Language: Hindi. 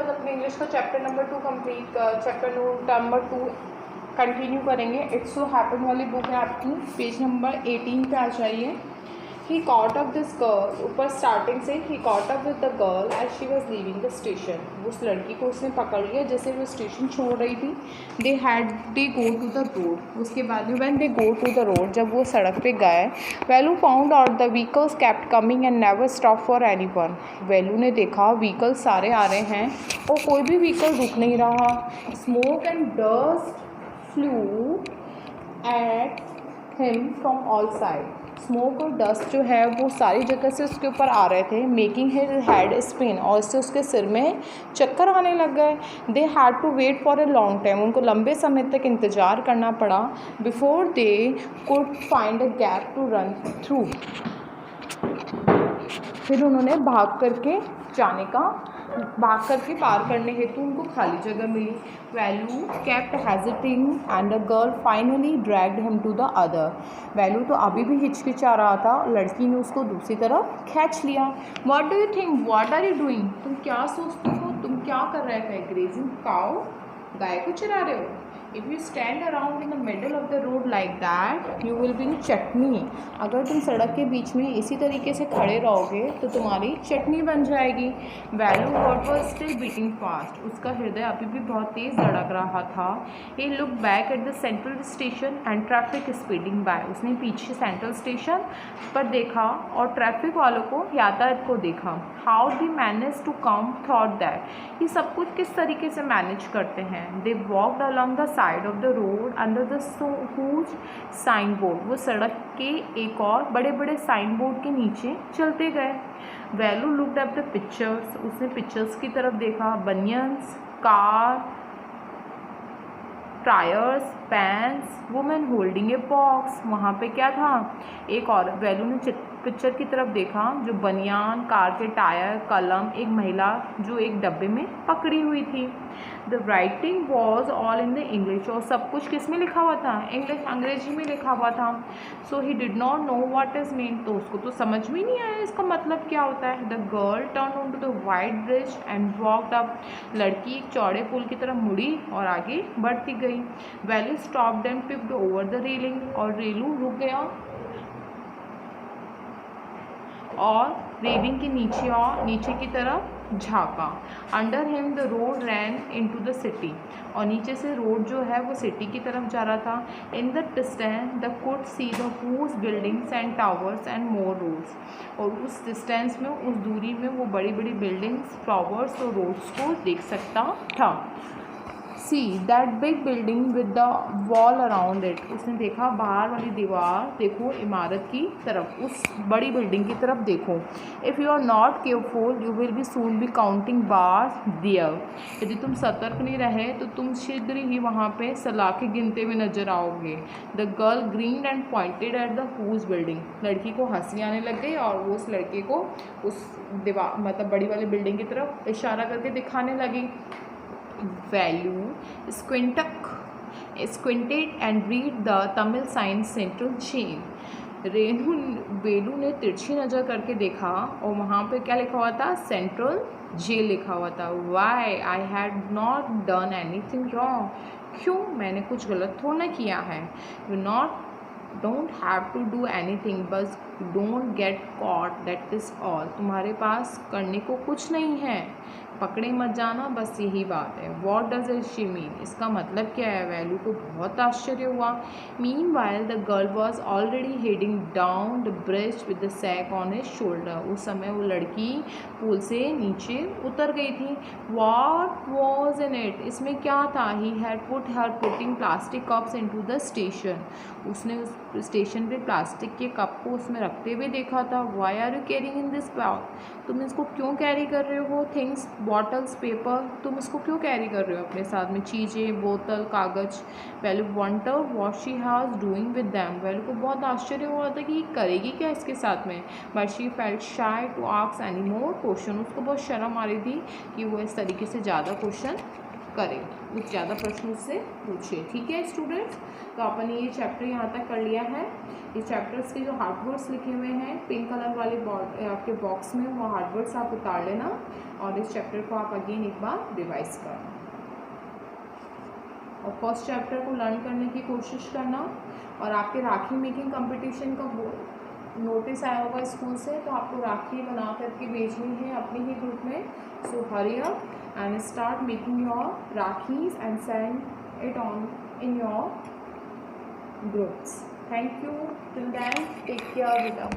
बाद अपने इंग्लिश का chapter number 2 complete chapter number 2 continue करेंगे। इट्स सो हैपन वाली बुक है आपकी, पेज नंबर 18 पे आ जाइए। He caught up this girl, ऊपर स्टार्टिंग से he caught up with the girl as she was leaving the station. उस लड़की को उसने पकड़ लिया जैसे वो स्टेशन छोड़ रही थी। They go to the road, उसके बाद में when they go to the road, जब वो सड़क पे गए, Velu found out the vehicles kept coming and never stop for anyone. Velu ने देखा व्हीकल सारे आ रहे हैं और कोई भी व्हीकल रुक नहीं रहा। Smoke and dust flu at him from all side. Smoke और डस्ट जो है वो सारी जगह से उसके ऊपर आ रहे थे, मेकिंग हिज हेड स्पिन, और इससे उसके सिर में चक्कर आने लग गए। They had to wait for a long time, उनको लंबे समय तक इंतज़ार करना पड़ा before they could find a gap to run through. फिर उन्होंने भाग करके पार करने हेतु उनको खाली जगह मिली। Velu kept hesitating and the girl finally dragged him to the other. Velu तो अभी भी हिचकिचा रहा था, लड़की ने उसको दूसरी तरफ खींच लिया। What do you think, what are you doing, तुम क्या सोचते हो, तुम क्या कर रहे थे? ग्रेजिंग काउ, गाय को चरा रहे हो। If you stand around in the middle of the road like that you will be in chutney. अगर तुम सड़क के बीच में इसी तरीके से खड़े रहोगे तो तुम्हारी चटनी बन जाएगी। Velu heart was still beating fast, उसका हृदय अभी भी बहुत तेज़ धड़क रहा था। He look back at the central station and traffic speeding by, उसने पीछे सेंट्रल स्टेशन पर देखा और ट्रैफिक वालों को, यातायात को देखा। How they manage to come thought that, ये सब कुछ किस तरीके से मैनेज करते हैं। They walked along the side of the road under the huge signboard, वो सड़क के एक और बड़े बड़े साइन बोर्ड के नीचे चलते गए। Valli looked at the pictures, उसने पिक्चर्स की तरफ देखा। Banyans, car, tyres, pans, women holding a box, वहाँ पे क्या था, एक और। वैल्यू ने पिक्चर की तरफ देखा जो बनियान, कार के टायर, कलम, एक महिला जो एक डब्बे में पकड़ी हुई थी। The writing was all in the English, और सब कुछ किस में लिखा हुआ था, इंग्लिश, अंग्रेजी में लिखा हुआ था। So he did not know what is mean, तो उसको तो समझ में नहीं आया इसका मतलब क्या होता है। The girl turn on to the wide bridge and walked up, लड़की एक चौड़े पुल की तरफ मुड़ी और आगे बढ़ती गई। Valli stopped and peeped over the railing, और रेलू रुक गया और रेलिंग के नीचे की तरफ झाँका। Under him the road ran into the city, और नीचे से रोड जो है वो सिटी की तरफ जा रहा था। In the distance the could see the huge buildings and towers and more roads, और उस डिस्टेंस में, उस दूरी में वो बड़ी बड़ी बिल्डिंग्स, टावर्स और रोड्स को देख सकता था। See that big building with the wall around it, उसने देखा बाहर वाली दीवार, देखो इमारत की तरफ, उस बड़ी बिल्डिंग की तरफ देखो। If you are not careful you will be soon be counting bars there, यदि तुम सतर्क नहीं रहे तो तुम शीघ्र ही वहाँ पे सलाखें गिनते हुए नजर आओगे। The girl grinned and pointed at the huge building, लड़की को हंसी आने लग गई और वो उस लड़के को उस दीवार, मतलब बड़ी वाली बिल्डिंग की तरफ इशारा करके दिखाने लगी। Value squinted and read the Tamil sign Central Jail. वेलू ने तिरछी नज़र करके देखा और वहाँ पे क्या लिखा हुआ था, सेंट्रल जेल लिखा हुआ था। Why I had not done anything wrong, क्यों, मैंने कुछ गलत थोड़ा ना किया है। You don't have to do anything, बस don't get caught, that is all, तुम्हारे पास करने को कुछ नहीं है, पकड़े मत जाना, बस यही बात है। What does it she mean, इसका मतलब क्या है। वैल्यू को बहुत आश्चर्य हुआ। Meanwhile the girl was already heading down the bridge with the sack on his shoulder, उस समय वो लड़की पुल से नीचे उतर गई थी। वॉट वॉज इन इट, इसमें क्या था। He had put her putting plastic cups into the station, उसने उस स्टेशन पे प्लास्टिक के कप को उसमें रखते हुए देखा था। Why are you carrying in this bag, तुम इसको क्यों कैरी कर रहे हो। थिंग्स, बॉटल्स, पेपर, तुम इसको क्यों कैरी कर रहे हो अपने साथ में, चीज़ें, बोतल, कागज़। Value wonder what she has doing with them, value को बहुत आश्चर्य हुआ था कि करेगी क्या इसके साथ में। But she felt shy to ask any more question, उसको बहुत शर्म आ रही थी कि वो इस तरीके से ज़्यादा क्वेश्चन करें, कुछ ज़्यादा प्रश्न उससे पूछे। ठीक है स्टूडेंट्स, तो अपन ये चैप्टर यहाँ तक कर लिया है। ये चैप्टर्स के जो हार्ड वर्ड्स लिखे हुए हैं पिंक कलर वाले आपके बॉक्स में, वो हार्ड वर्ड्स आप उतार लेना और इस चैप्टर को आप अगेन एक बार रिवाइज करना और फर्स्ट चैप्टर को लर्न करने की कोशिश करना। और आपके राखी मेकिंग कंपटीशन का नोटिस आया होगा स्कूल से, तो आपको राखी बना करके भेजनी है अपने ही ग्रुप में। So hurry up and start making your rakhis and send it on in your groups. Thank you, till then take care बेटा।